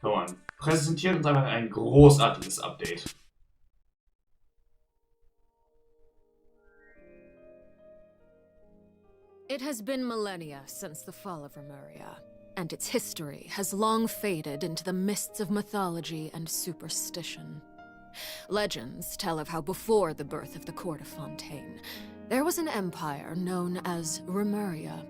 Komm on. Präsentiert uns einfach ein großartiges Update. It has been millennia since the fall of Remuria, and its history has long faded into the mists of mythology and superstition. Legends tell of how before the birth of the Court of Fontaine, there was an empire known as Remuria.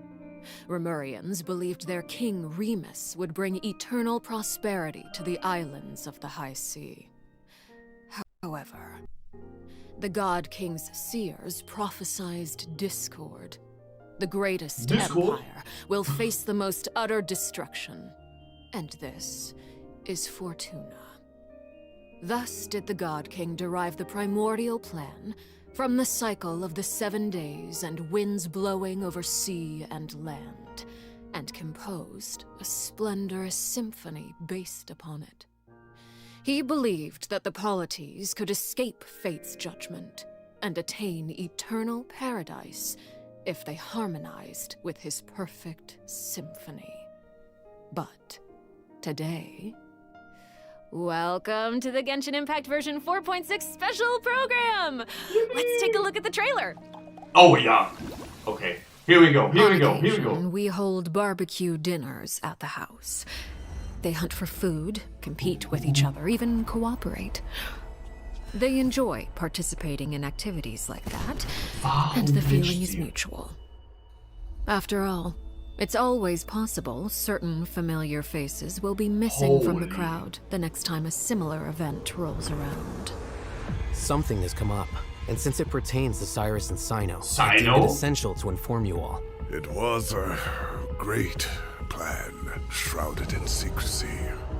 Remurians believed their king Remus would bring eternal prosperity to the islands of the High Sea. However, the God King's seers prophesied discord. The greatest empire will face the most utter destruction. And this is Fortuna. Thus did the God King derive the primordial plan from the cycle of the 7 days and winds blowing over sea and land, and composed a splendorous symphony based upon it. He believed that the polities could escape fate's judgment and attain eternal paradise if they harmonized with his perfect symphony. But today... Welcome to the Genshin Impact version 4.6 special program! Let's take a look at the trailer! Oh yeah! Okay, here we go, here we go, here we go. We hold barbecue dinners at the house. They hunt for food, compete with each other, even cooperate. They enjoy participating in activities like that, and the feeling is mutual. After all, it's always possible certain familiar faces will be missing from the crowd the next time a similar event rolls around. Something has come up, and since it pertains to Cyrus and Cyno, I deem it essential to inform you all. It was a great plan, shrouded in secrecy.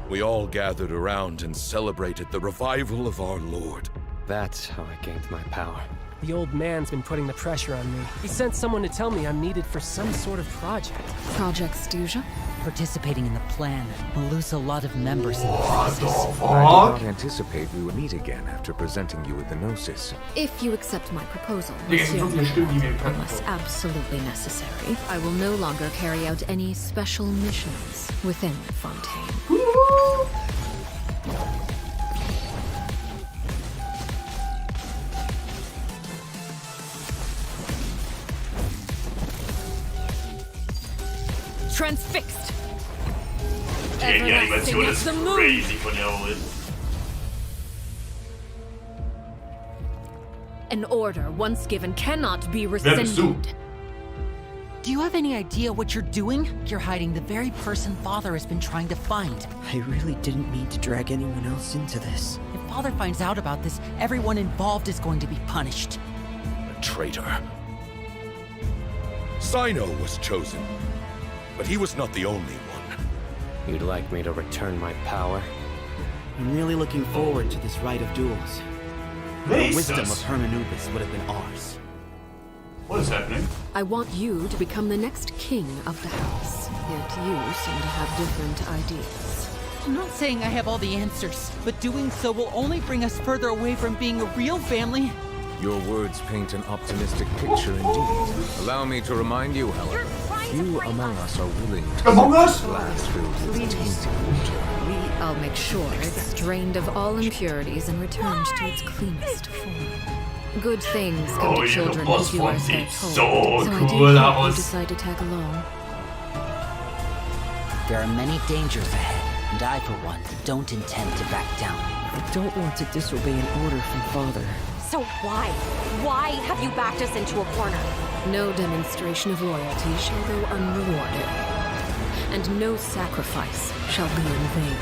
We all gathered around and celebrated the revival of our Lord. That's how I gained my power. The old man's been putting the pressure on me. He sent someone to tell me I'm needed for some sort of project. Project Stuja? Participating in the plan will lose a lot of members in the process. I did not anticipate we would meet again after presenting you with the Gnosis. If you accept my proposal, monsieur, unless absolutely necessary, I will no longer carry out any special missions within Fontaine. Transfixed. Die Animation ist crazy von der Hole. An order once given cannot be Wer bist du? rescinded. Do you have any idea what you're doing? You're hiding the very person Father has been trying to find. I really didn't mean to drag anyone else into this. If Father finds out about this, everyone involved is going to be punished. A traitor. Cyno was chosen, but he was not the only one. You'd like me to return my power? I'm really looking forward to this rite of duels. The wisdom of Hermanubis would have been ours. What is happening? I want you to become the next king of the house. Yet you seem to have different ideas. I'm not saying I have all the answers, but doing so will only bring us further away from being a real family. Your words paint an optimistic picture indeed. Allow me to remind you, however, few among us are willing to Among us? glass filled with tainted water. I'll make sure it's drained of all impurities and returned to its cleanest form. Good things come to children who do as they're told, so I do hope you decide to tag along. There are many dangers ahead, and I, for one, don't intend to back down. I don't want to disobey an order from Father. So why? Why have you backed us into a corner? No demonstration of loyalty shall go unrewarded, and no sacrifice shall be in vain.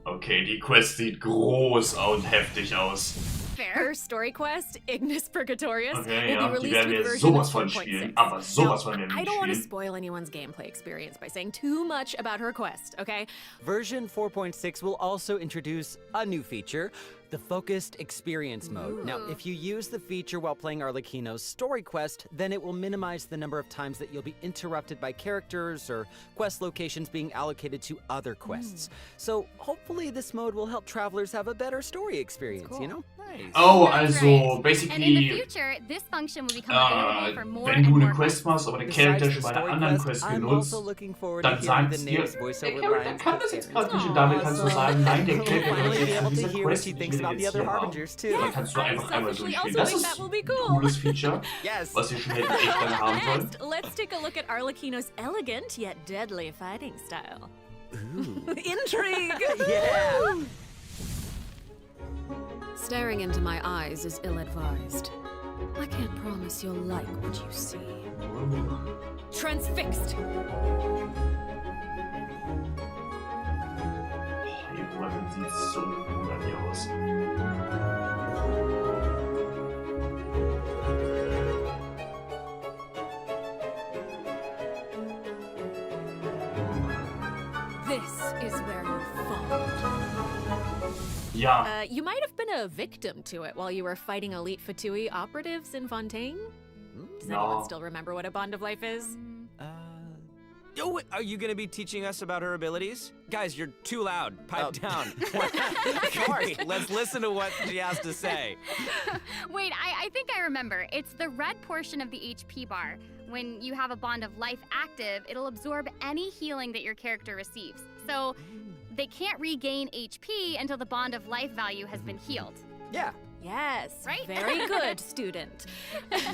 Okay, die Quest sieht groß und heftig aus. Fair Story Quest, Ignis Purgatorius, Okay, will ja, be released die werden with wir version sowas von spielen, aber sowas von werden wir I don't want to spielen. spoil anyone's gameplay experience by saying too much about her quest, okay? Version 4.6 will also introduce a new feature, The focused experience mode. Now, if you use the feature while playing Arlecchino's story quest, then it will minimize the number of times that you'll be interrupted by characters or quest locations being allocated to other quests. So hopefully this mode will help travelers have a better story experience, you know? Nice. Oh, also basically. And in the future, this function will become available for more wenn and du more eine Quest machst, aber der Charakter schon bei einer anderen Quest benutzt, dann sagt es dir, der Charakter kann das jetzt gerade nicht und damit kannst du sagen, nein, der Charakter benutzt jetzt von dieser Quest, ich will jetzt hier haben. Dann kannst du einfach einmal durchspielen. Das ist ein cooles Feature, was wir schon hätten echt lange haben sollen. Let's take a look at Arlecchino's elegant yet deadly fighting style. Intrigue! Yeah! Staring into my eyes is ill-advised. I can't promise you'll like what you see. Transfixed! Die Weapon sieht so gut an dir aus. This is where you fall. Yeah. You might have been a victim to it while you were fighting elite Fatui operatives in Fontaine. Does anyone still remember what a Bond of Life is? Oh, are you gonna be teaching us about her abilities? Guys, you're too loud. Pipe down. Sorry, let's listen to what she has to say. Wait, I think I remember. It's the red portion of the HP bar. When you have a Bond of Life active, it'll absorb any healing that your character receives. So they can't regain HP until the Bond of Life value has been healed. Yeah. Yes, right? Very good, student.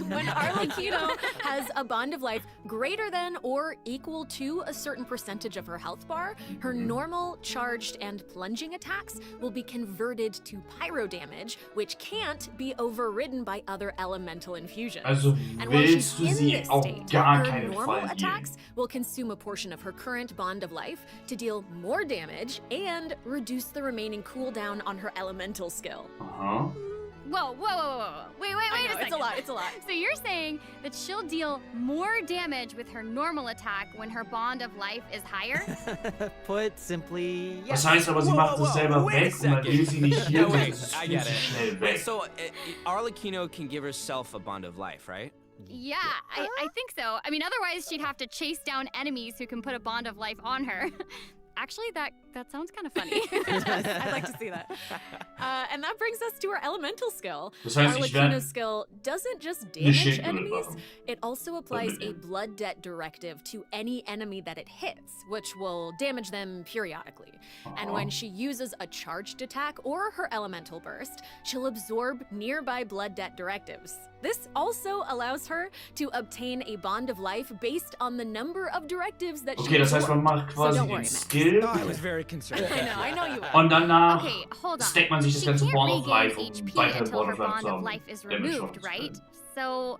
When Arlecchino has a Bond of Life greater than or equal to a certain percentage of her health bar, her normal, charged, and plunging attacks will be converted to pyro damage, which can't be overridden by other elemental infusions. Also and while she's willst du in sie this auf state, gar her keinen normal Fall attacks will consume a portion of her current Bond of Life to deal more damage and reduce the remaining cooldown on her elemental skill. Uh-huh. Whoa. Wait a second. It's a lot. So you're saying that she'll deal more damage with her normal attack when her Bond of Life is higher? Put simply, yeah. Das heißt aber, sie macht es selber weg und man will sie nicht hier, No, wait, das ist I viel get zu it. schnell weg. Wait, so Arlecchino can give herself a Bond of Life, right? Yeah, I think so. I mean, otherwise she'd have to chase down enemies who can put a Bond of Life on her. Actually, that sounds kind of funny. I'd like to see that. And that brings us to our elemental skill. Das heißt, Arlecchino's skill doesn't just damage enemies, it also applies a blood debt directive to any enemy that it hits, which will damage them periodically. And when she uses a charged attack or her elemental burst, she'll absorb nearby blood debt directives. This also allows her to obtain a Bond of Life based on the number of directives that she das heißt, man macht quasi den Skill. No, I was very concerned. I know you were. Und danach Okay, hold on. steckt man sich das She ganze can't Bond of Life, regain um HP weiter until her Bond of Life Bond zu of haben. Life is Damage removed, zu right? können. So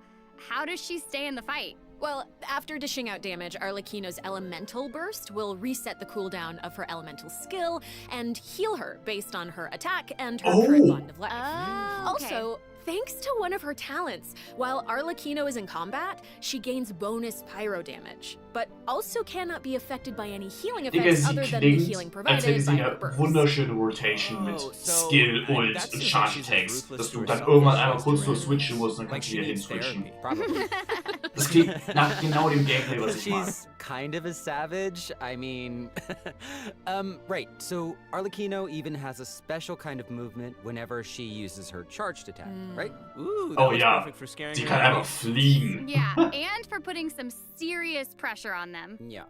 how does she stay in the fight? Well, after dishing out damage, Arlecchino's elemental burst will reset the cooldown of her elemental skill and heal her based on her attack and her current Bond of Life. Oh, okay. Also, thanks to one of her talents, while Arlecchino is in combat, she gains bonus pyro damage, but also cannot be affected by any healing Digga, effects sie other than the healing klingt, als hätte provided sie by her eine burst. wunderschöne Rotation mit so, Skill, Ult that und seems Charge like she's Attacks, ruthless dass to du dann herself irgendwann as einfach kurz nur well. switchen musst und dann Like kannst du she wieder needs hinswitchen. therapy, probably. Das klingt nach genau dem Gameplay, was ich mag. She's kind of a savage. I mean, right. So Arlecchino even has a special kind of movement whenever she uses her charged attack, right? Ooh, that Oh was ja, perfect for scaring sie her kann away. einfach fliegen. Yeah, and for putting some serious pressure on them. Yeah.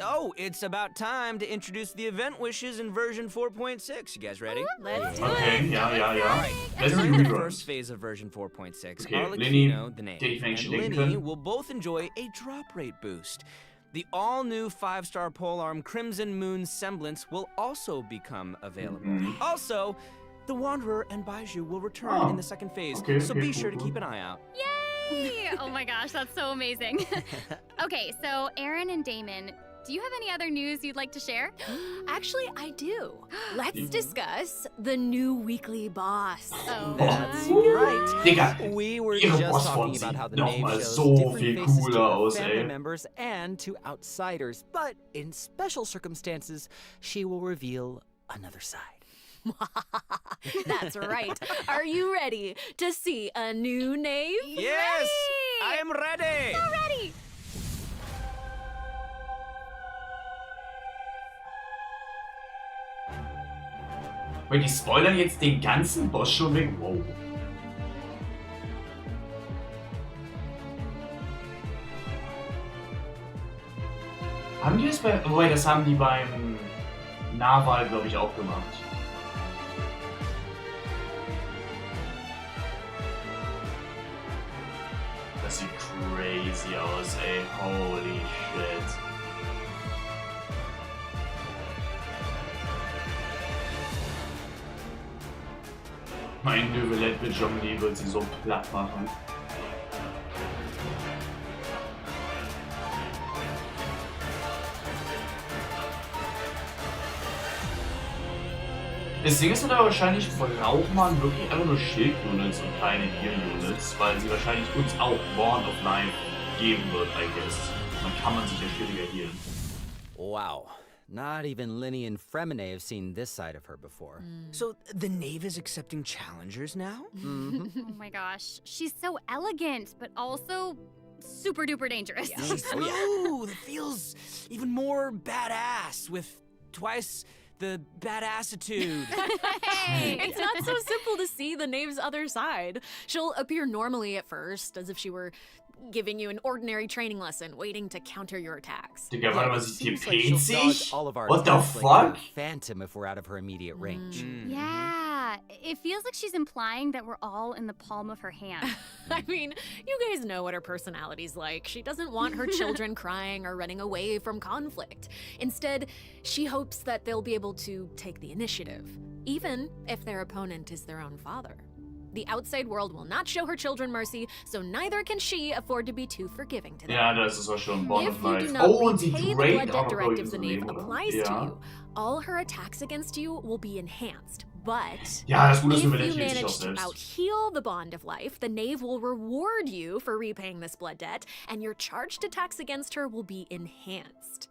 Oh, it's about time to introduce the event wishes in version 4.6. You guys ready? Let's do Okay, it. ja. Let's During do the it. first phase of version 4.6, Okay, Arlecchino, the name, die ich mir and eigentlich denken Linny können. will both enjoy a drop rate boost. The all-new 5-star polearm Crimson Moon Semblance will also become available. Also, the Wanderer and Baiju will return in the second phase, so be sure to keep an eye out. Yay! Oh my gosh, that's so amazing. Okay, so Aaron and Damon, do you have any other news you'd like to share? Actually, I do. Let's discuss the new weekly boss. Oh, that's right. Digga, We were ihre just talking Bossfront about how sieht the noch name mal shows so different viel faces to cooler our aus, family ey. members and to outsiders, but in special circumstances, she will reveal another side. That's right. Are you ready to see a new knave? Yes! Ready! I am ready! So ready! Weil die spoilern jetzt den ganzen Boss schon weg. Wow. Haben die das bei... Wobei, das haben die beim Nahwahl, glaube ich, auch gemacht. Das sieht crazy aus, ey. Holy shit. Mein Neuvillette mit Jongli wird sie so platt machen. Das Ding ist aber wahrscheinlich, braucht man wirklich einfach nur Schild-Units und keine Heal-Units, weil sie wahrscheinlich uns auch Bond of Life geben wird, I guess. Dann kann man sich ja schwieriger healen. Wow. Not even Linny and Fremine have seen this side of her before. So the knave is accepting challengers now? Oh my gosh, she's so elegant, but also super duper dangerous. She's smooth. It feels even more badass with twice the badassitude. Hey! It's not so simple to see the knave's other side. She'll appear normally at first, as if she were giving you an ordinary training lesson, waiting to counter your attacks. Digga, warte mal, sie Seems like she'll dodge all of our What the attacks like fuck? a phantom if we're out of her immediate range. Yeah, it feels like she's implying that we're all in the palm of her hand. I mean, you guys know what her personality's like. She doesn't want her children crying or running away from conflict. Instead, she hopes that they'll be able to take the initiative, even if their opponent is their own father. The outside world will not show her children mercy, so neither can she afford to be too forgiving to them. Ja, das ist auch schon Bond If of you Life. do not Oh, und die repay the Great blood debt auch directive the Leben, knave oder? applies to Ja. you, all her attacks against you will be enhanced. But Ja, das Gute ist, if Neuvillette you hielt sich auch manage to selbst. out-heal the Bond of Life, the knave will reward you for repaying this blood debt, and your charged attacks against her will be enhanced.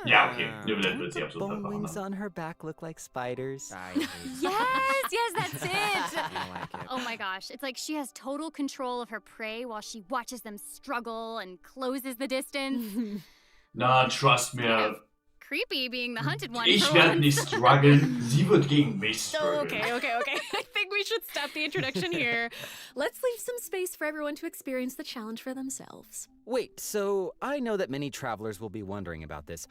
Ja, okay. Neuvillette wird The sie absolut bone wings verfahren. on her back look like spiders. Yes, that's it. I like it. Oh my gosh, it's like she has total control of her prey while she watches them struggle and closes the distance. Na, trust me. Creepy being the hunted one. Ich for werde once. nicht strugglen, sie wird gegen mich Oh, strugglen. okay. I think we should stop the introduction here. Let's leave some space for everyone to experience the challenge for themselves. Wait, so I know that many travelers will be wondering about this.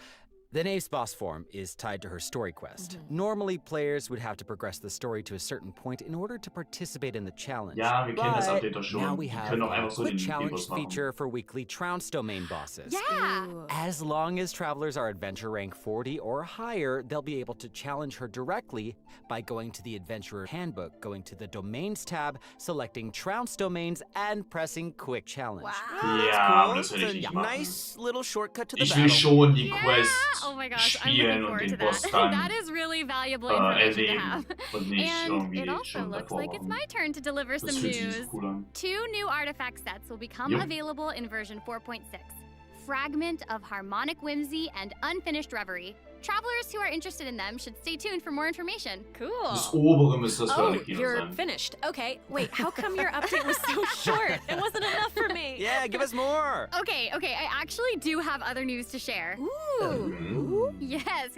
The Knave's boss form is tied to her story quest. Normally, players would have to progress the story to a certain point in order to participate in the challenge. Ja, wir kennen das But Update doch schon. now we Die have können doch a einfach so quick den challenge Videos machen. feature for weekly Trounce domain bosses. Yeah. As long as travelers are adventure rank 40 or higher, they'll be able to challenge her directly by going to the Adventurer Handbook, going to the Domains tab, selecting Trounce domains, and pressing Quick Challenge. Ja, aber das will ich It's nicht a machen. nice little shortcut to the Ich will battle. schon die Yeah. Quest Oh my gosh, I'm spielen looking und forward den to Boss that. dann That is really valuable information to have. erleben und nicht And irgendwie it also schon looks davor like it's machen. my turn to deliver Das some fühlt sich news. so cool an. 2 new artifact sets will become Yep. available in version 4.6. Fragment of Harmonic Whimsy and Unfinished Reverie. Travelers who are interested in them should stay tuned for more information. Cool. Das obere müsste das für Oh, alle Kinos you're sein. finished. Okay, wait, how come your update was so short? It wasn't enough for me. Yeah, give us more. Okay, I actually do have other news to share. Ooh. Yes.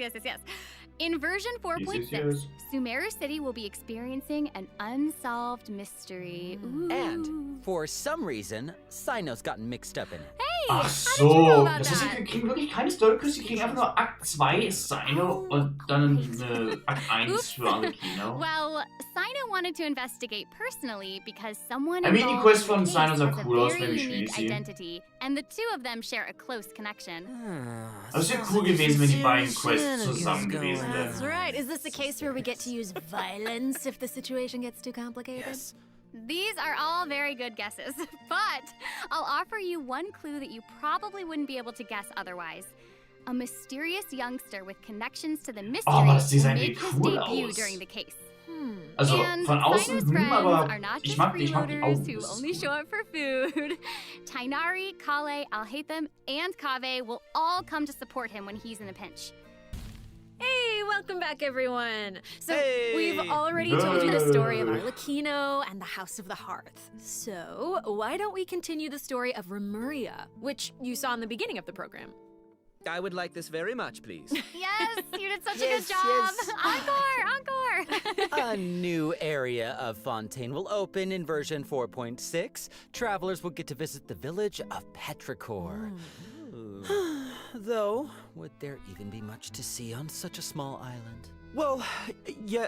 In version 4.6, yes. Sumeru City will be experiencing an unsolved mystery. Ooh. And for some reason, Sino's gotten mixed up in it. Hey, Ach how did you know so, about das ist, that? sie kriegen wirklich keine Story-Quests, sie kriegen einfach nur Akt 2 Sino und dann Akt 1 für alle Kino. Well, Sino wanted to investigate personally because someone I mean, die involved Quest in von the Sino case sah has a cool aus, very wenn ich unique spiele sie. identity, and the two of them share a close connection. Aber es wäre cool gewesen, wenn die beiden Quests zusammen gewesen That's wären. right. Is this the case where we get to use violence if the situation gets too complicated? Yes. These are all very good guesses, but I'll offer you one clue that you probably wouldn't be able to guess otherwise. a mysterious youngster with connections to the mystery das will Design make sieht his cool debut aus. during the case. Also And von außen, Saito's friends aber are not ich just mag die freeloaders who Augen. only show up for food. Tainari, Kale, Alhaitham, and Kaveh will all come to support him when he's in a pinch. Hey, welcome back, everyone. So, Hey. we've already told you the story of Arlecchino and the House of the Hearth. So, why don't we continue the story of Remuria, which you saw in the beginning of the program? I would like this very much, please. Yes, you did such a Yes, good job. yes. Encore. A new area of Fontaine will open in version 4.6. Travelers will get to visit the village of Petrichor. Though, would there even be much to see on such a small island? Well, yeah,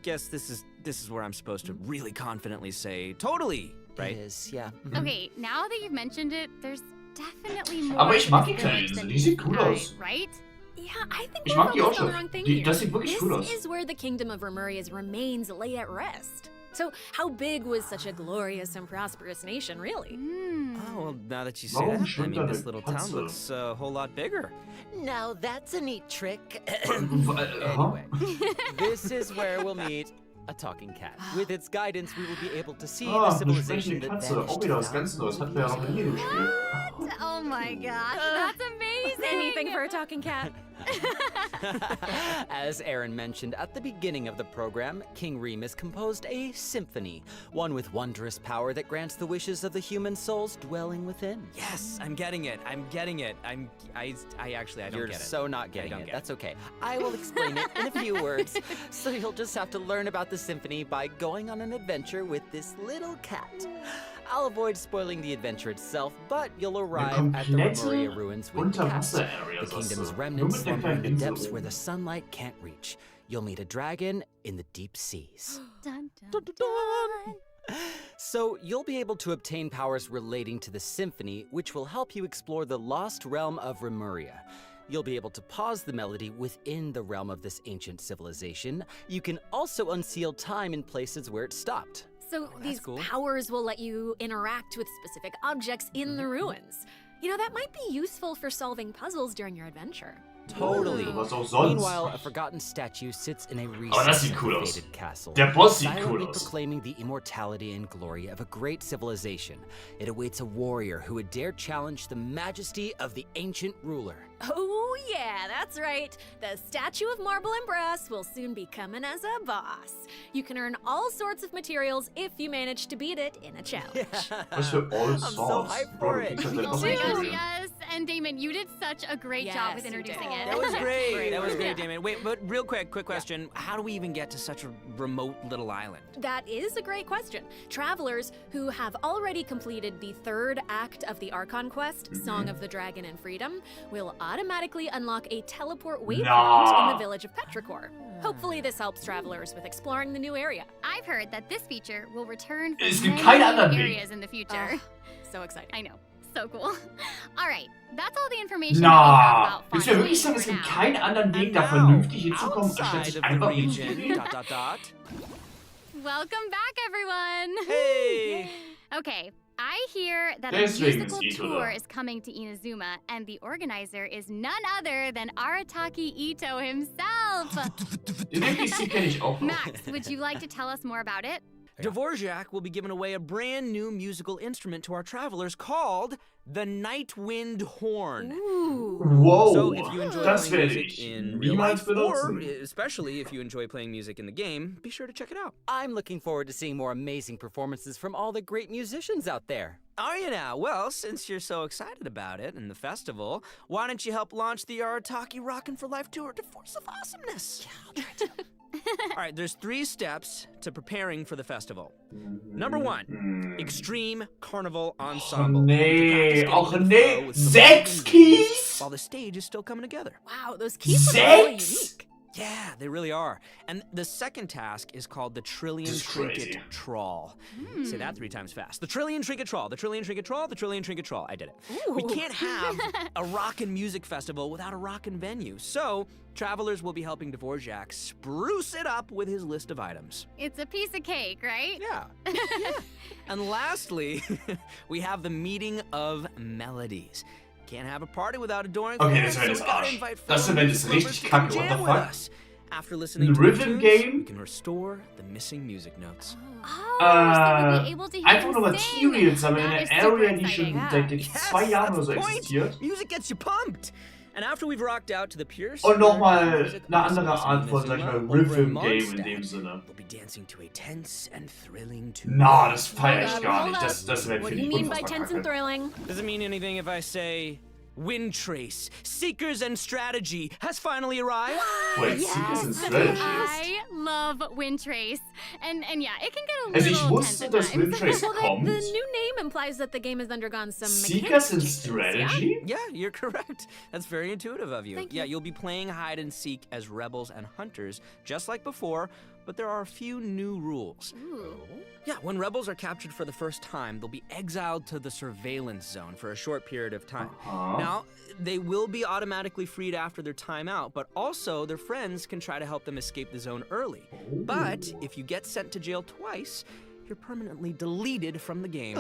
guess this is where I'm supposed to really confidently say totally, right? It is, yeah. Okay, now that you've mentioned it, there's definitely more. Aber ich mag to die this kleine village Insel, than die sieht meets cool the eye, aus. Right? Yeah, I think Ich we're mag die auch focused on the schon. wrong thing Die, here. das sieht wirklich cool aus. This is where the kingdom of Remuria's remains lay at rest. So, how big was such a glorious and prosperous nation, really? Oh, well, now that you say Warum that, I schwimmt mean, da this eine little town Katze? looks a whole lot bigger. Now that's a neat trick. Aha. Anyway, this is where we'll meet a talking cat. With its guidance, we will be able to see the Ah, eine civilization sprechende that Katze. Auch vanished wieder was ganz Neues. Hatten wir ja noch nie in dem Spiel. Oh my gosh, that's amazing. Anything for a talking cat. As Aaron mentioned at the beginning of the program, King Remus composed a symphony, one with wondrous power that grants the wishes of the human souls dwelling within. Yes, I'm getting it. I actually, I don't You're get it. so not I getting don't it. get That's okay. I will explain it in a few words. So you'll just have to learn about the symphony by going on an adventure with this little cat. I'll avoid spoiling the adventure itself, but you'll arrive at the Remuria ruins with the cat. Unterwasser-Area, The kingdom's Nur remnants mit der slumber in kleinen the Insel depths where oben. the sunlight can't reach. You'll meet a dragon in the deep seas. Dun, dun, dun. So you'll be able to obtain powers relating to the symphony, which will help you explore the lost realm of Remuria. You'll be able to pause the melody within the realm of this ancient civilization. You can also unseal time in places where it stopped. So these cool. powers will let you interact with specific objects in the ruins. You know, that might be useful for solving puzzles during your adventure. Totally. Was auch sonst. Meanwhile, a forgotten statue sits in a das recess sieht of cool the aus. fated castle, Der Boss sieht silently cool aus. proclaiming the immortality and glory of a great civilization. It awaits a warrior who would dare challenge the majesty of the ancient ruler. Oh, yeah, that's right. The statue of marble and brass will soon be coming as a boss. You can earn all sorts of materials if you manage to beat it in a challenge. Was für All so Swords. hyped Bro, for du it. kriegst halt Oh was my nicht gosh, gesehen. yes. And Damon, you did such a great job with Yes, you introducing did. it. That was great. That was Yeah. great, Damon. Wait, but real quick question. How do we even get to such a remote little island? That is a great question. Travelers who have already completed the third act of the Archon quest, Song of the Dragon and Freedom, will automatically unlock a teleport waypoint in the village of Petrichor. Hopefully this helps travelers with exploring the new area. I've heard that this feature will return for Es gibt many keine anderen Wege. areas in the future. So exciting. I know. So cool. All right, that's all the information that we have Na, about willst du mir wirklich sagen, Fontaine es for gibt now. keinen anderen Weg, And da now, vernünftig hinzukommen, anstatt outside sich of the einfach region, hinzubewegen? Welcome back, everyone. Hey! Okay, I hear that a Deswegen musical ist Ito tour da. is coming to Inazuma, and the organizer is none other than Arataki Ito himself. Wirklich, sie kenne ich auch noch. Max, would you like to tell us more about it? Dvorak will be giving away a brand new musical instrument to our travelers called the Night Wind Horn. Wow, So if you enjoy das playing werde music ich in real niemals life, or benutzen. especially if you enjoy playing music in the game, be sure to check it out. I'm looking forward to seeing more amazing performances from all the great musicians out there. Are you now? Well, since you're so excited about it and the festival, why don't you help launch the Arataki Rockin' for Life Tour to Force of Awesomeness? Yeah, I'll try to. All right, there's 3 steps to preparing for the festival. Number 1, Extreme Carnival Ensemble. Nee, You practice och getting in the nee, flow with some 6 rockin' Keys? beats while the stage is still coming together. Wow, those keys are really unique. Yeah, they really are. And the second task is called the Trillion This is Trinket crazy. Trawl. Say that 3 times fast. The Trillion Trinket Trawl, the Trillion Trinket Trawl, the Trillion Trinket Trawl. I did it. We can't have a rockin' music festival without a rockin' venue. So, travelers will be helping Dvorak spruce it up with his list of items. It's a piece of cake, right? Yeah. And lastly, we have the Meeting of Melodies. Can't have a party without adoring Okay, das fans, Event so ist we gotta Arsch. invite Das fellow Event ist music richtig lovers to kacke, come what jam the with fuck? us. After listening Ein to the Rhythm tunes, Game? we can restore the missing music notes. Oh, so we'll be able to hear Einfach him nur sing. Materials sammeln in That einer is super Area, die exciting. schon seit 2 Jahren oder so existiert. Music gets you pumped. And after we've rocked out to the pure Und nochmal music eine of andere Art von, sag ich mal, Rhythm Game in dem Sinne. We'll be dancing to a tense and thrilling tune. Na, das feiere ich gar nicht. Das Event finde ich unfassbar kacke. thrilling? Does it mean anything if I say Wind Trace, Seekers and Strategy has finally arrived? Wait, Seekers and Strategy? I love Wind Trace. And yeah, it can get a Also little ich wusste, tense dass at Wind times. Trace kommt. The new name implies that the game has undergone some Seekers and mechanics changes, yeah? Strategy? Yeah, you're correct. That's very intuitive of you. Thank Yeah, you. you'll be playing hide and seek as rebels and hunters, just like before, but there are a few new rules. Ooh. Yeah, when rebels are captured for the first time, they'll be exiled to the surveillance zone for a short period of time. Now, they will be automatically freed after their time out, but also their friends can try to help them escape the zone early. But if you get sent to jail twice, you're permanently deleted from the game.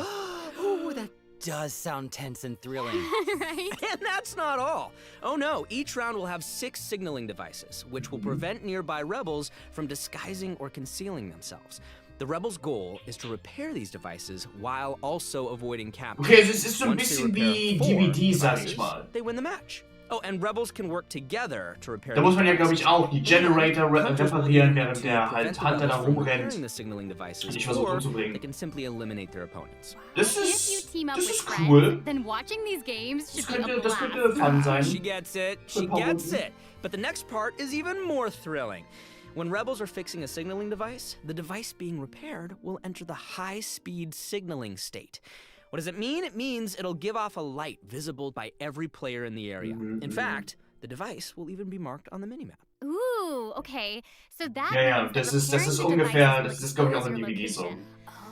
Ooh, that does sound tense and thrilling. Right? And that's not all. Oh no, each round will have 6 signaling devices, which will prevent nearby rebels from disguising or concealing themselves. The rebels' goal is to repair these devices while also avoiding capture. Okay, es ist so ein Once they bisschen wie repair 4 DVD, sag ich devices, mal. they win the match. Oh, and rebels can work together to repair Da muss man ja, these glaube ich, devices. auch die Generator Hunters will reparieren, either während need der to halt prevent the Hunter da rebels from rumrennt repairing the signaling devices, und dich versucht or umzubringen. they can simply eliminate their opponents. Das If you ist team up with friends, cool. then watching these games should be a Das blast. könnte fun sein. She gets it. She gets it. But the next part is even more thrilling. When rebels are fixing a signaling device, the device being repaired will enter the high-speed signaling state. What does it mean? It means it'll give off a light visible by every player in the area. In fact, the device will even be marked on the minimap. Ooh, okay. So that Ja, means that das ist repairing the ungefähr, device das ist, glaube ich, auch will im expose DVD your so. location.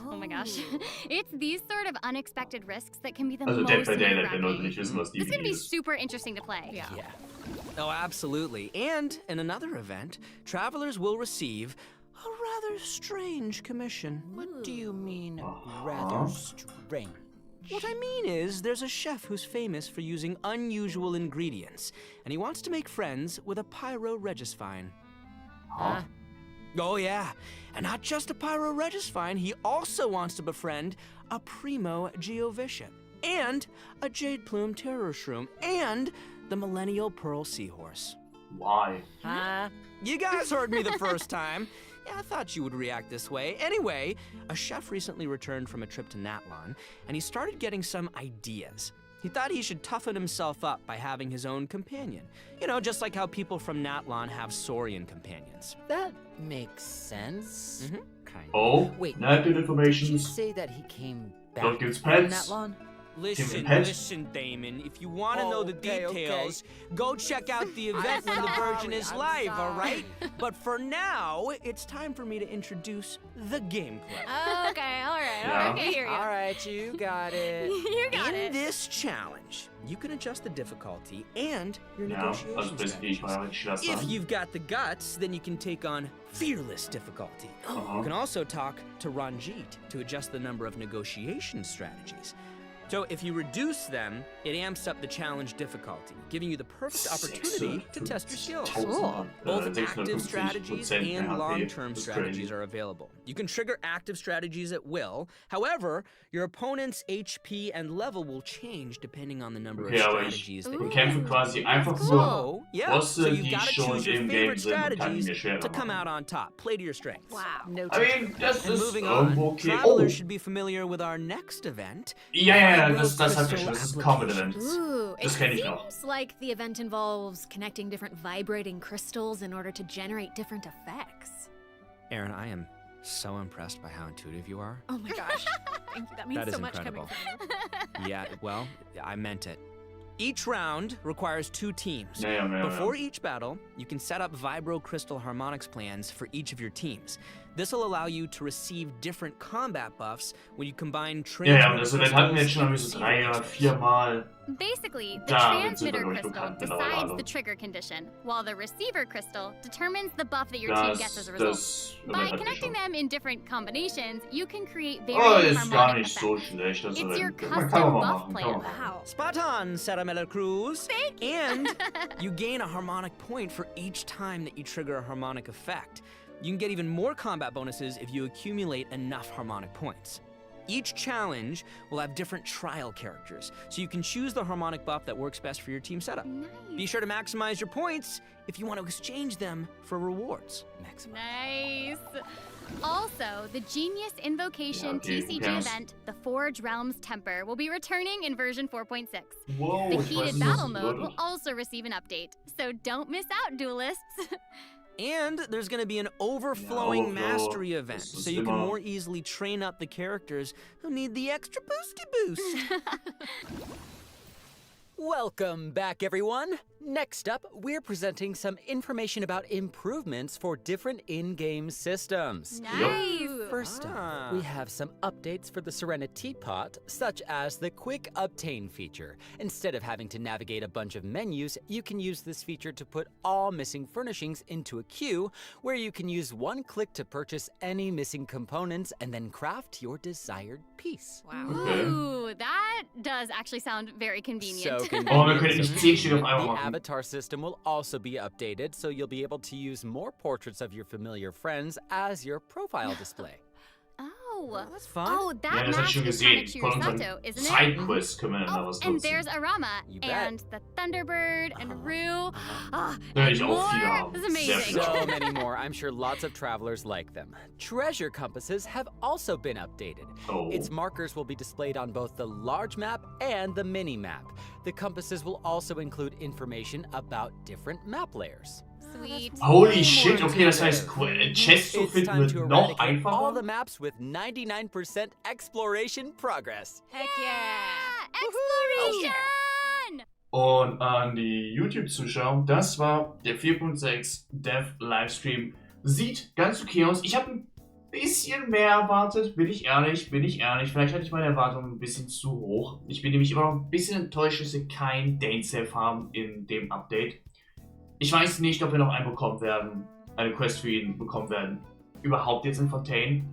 Oh my gosh. It's these sort of unexpected risks that can be the Also most Dead by Daylight, wenn Leute nerve-wracking. nicht wissen, was It's gonna DVD be ist. super interesting to play. Yeah. Oh, absolutely. And in another event, travelers will receive a rather strange commission. What do you mean, rather strange? What I mean is, there's a chef who's famous for using unusual ingredients, and he wants to make friends with a pyro-regisvine. Huh? Oh yeah, and not just a pyro-regisvine, he also wants to befriend a primo geovician, and a jade plume terror shroom, and the millennial pearl seahorse. Why? Huh? You guys heard me the first time. Yeah, I thought you would react this way. Anyway, a chef recently returned from a trip to Natlon, and he started getting some ideas. He thought he should toughen himself up by having his own companion. You know, just like how people from Natlon have Saurian companions. That makes sense. Kind of. Oh, Wait, not good did you information. say that he came back Don't give from pets. that lawn? Listen, Pet? listen, Damon. If you want to know the Okay, details, go check out the event when the version is live, all right? But for now, it's time for me to introduce the gameplay. Okay, all right, Yeah. okay, here you All right, you got it. You got In it. this challenge, you can adjust the difficulty and your Ja, negotiation also basically, ich strategies. war ja nicht If Schwester. you've got the guts, then you can take on fearless difficulty. You Uh-huh. can also talk to Ranjit to adjust the number of negotiation strategies. So if you reduce them, it amps up the challenge difficulty, giving you the perfect opportunity to test your skills. Cool. Both active strategies 650% and mehr HP. long-term That's strategies crazy. are available. You can trigger active strategies at will. However, your opponent's HP and level will change depending on the number Okay, of aber ich strategies they bekämpfe quasi einfach nur So, yeah, Bosse, so you've die got to schon choose your im Game favorite sind und kann die strategies mir schwerer to come machen. out on top. Play to your strengths. Wow. No I mean, das And ist moving on, irgendwo okay. Oh, travelers should be familiar with our next event. ja, Vibro das hat Crystal mich, das ist ein Common Event. Ooh, it Das kenn ich noch. seems like the event involves connecting different vibrating crystals in order to generate different effects. Aaron, I am so impressed by how intuitive you are. Oh my gosh. Thank you. That means That is so much incredible. coming from you. Yeah, well, I meant it. Each round requires 2 teams. Ja. Before each battle, you can set up vibro crystal harmonics plans for each of your teams. This will allow you to receive different combat buffs when you combine Ja, und das Event hatten wir jetzt schon so 3 oder 4 Mal. Basically, the transmitter crystal decides the trigger condition, while the receiver crystal determines the buff that your team gets as a result. By connecting them in different combinations, you can create very harmonic effects. It's your custom buff plan. Wow. Spot on, Saramella Cruz. And you gain a harmonic point for each time that you trigger a harmonic effect. You can get even more combat bonuses if you accumulate enough harmonic points. Each challenge will have different trial characters, so you can choose the harmonic buff that works best for your team setup. Nice. Be sure to maximize your points if you want to exchange them for rewards. Nice. Also, the Genius Invocation TCG event, the Forge Realms Temper, will be returning in version 4.6. The Heated Battle mode will also receive an update, so don't miss out, duelists. And there's going to be an overflowing mastery event, so you can more easily train up the characters who need the extra boosty boost. Welcome back, everyone. Next up, we're presenting some information about improvements for different in-game systems. Nice! First up, we have some updates for the Serenity Pot, such as the Quick Obtain feature. Instead of having to navigate a bunch of menus, you can use this feature to put all missing furnishings into a queue, where you can use one click to purchase any missing components and then craft your desired piece. Wow. Ooh, that does actually sound very convenient. So convenient. Oh, wir können nicht 10 Stück auf einmal The machen. avatar system will also be updated, so you'll be able to use more portraits of your familiar friends as your profile display. Oh, that's fun. Oh, that Ja, das hab ich schon gesehen. Von unseren isn't it? Sidequests können wir da was And nutzen. there's Arama, You bet. and the Thunderbird, and Rue. Ja, And ich auch viele more. haben. This is Sehr amazing. viele. So many more. I'm sure lots of travelers like them. Treasure compasses have also been updated. Oh. Its markers will be displayed on both the large map and the mini map. The compasses will also include information about different map layers. Sweet. Holy shit, okay, das heißt, Chests zu It's finden time wird to noch eradicate all the einfacher? maps with 99% exploration progress. Heck yeah! Exploration! Und an die YouTube-Zuschauer, das war der 4.6 Dev Livestream. Sieht ganz okay aus. Ich habe ein bisschen mehr erwartet, bin ich ehrlich. Vielleicht hatte ich meine Erwartungen ein bisschen zu hoch. Ich bin nämlich immer noch ein bisschen enttäuscht, dass wir kein Dane-Safe haben in dem Update. Ich weiß nicht, ob wir noch einen bekommen werden, eine Quest für ihn bekommen werden. Überhaupt jetzt in Fontaine.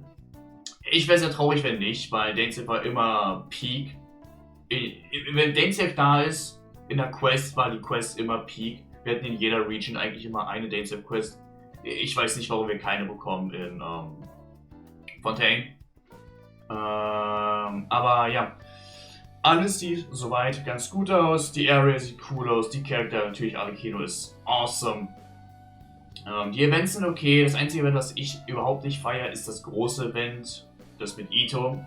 Ich wäre sehr traurig, wenn nicht, weil Dane-Safe war immer Peak. Wenn Dane-Safe da ist, in der Quest war die Quest immer Peak. Wir hatten in jeder Region eigentlich immer eine Dane-Safe-Quest. Ich weiß nicht, warum wir keine bekommen in Fontaine. Aber ja, alles sieht soweit ganz gut aus. Die Area sieht cool aus. Die Charakter, natürlich Alikino, ist awesome. Die Events sind okay. Das einzige Event, was ich überhaupt nicht feiere, ist das große Event. Das mit Ito.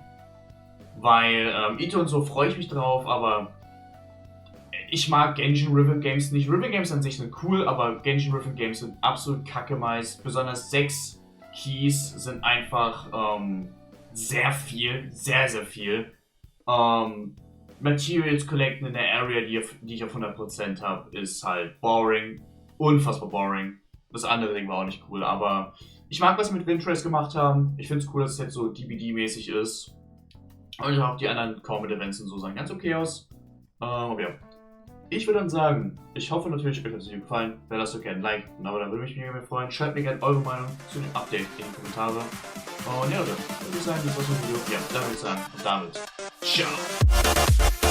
Weil Ito und so freue ich mich drauf, aber ich mag Genshin Riven Games nicht. Riven Games an sich sind cool, aber Genshin Riven Games sind absolut kacke meist. Besonders 6 Keys sind einfach sehr viel, sehr viel. Materials collecten in der Area, die ich auf 100% habe, ist halt boring. Unfassbar boring. Das andere Ding war auch nicht cool, aber ich mag, was sie mit Windtrace gemacht haben. Ich finde es cool, dass es jetzt so DBD-mäßig ist. Und auch die anderen Comet-Events und so sahen ganz okay aus. Aber ja. Ich würde dann sagen, ich hoffe natürlich, euch hat es gefallen. Wenn das so gerne ein Like, aber dann würde mich mega freuen. Schreibt mir gerne eure Meinung zu dem Update in die Kommentare. Und ja, dann würde ich sagen, das war's mit dem Video. Ja, dann würde ich sagen, und damit ciao.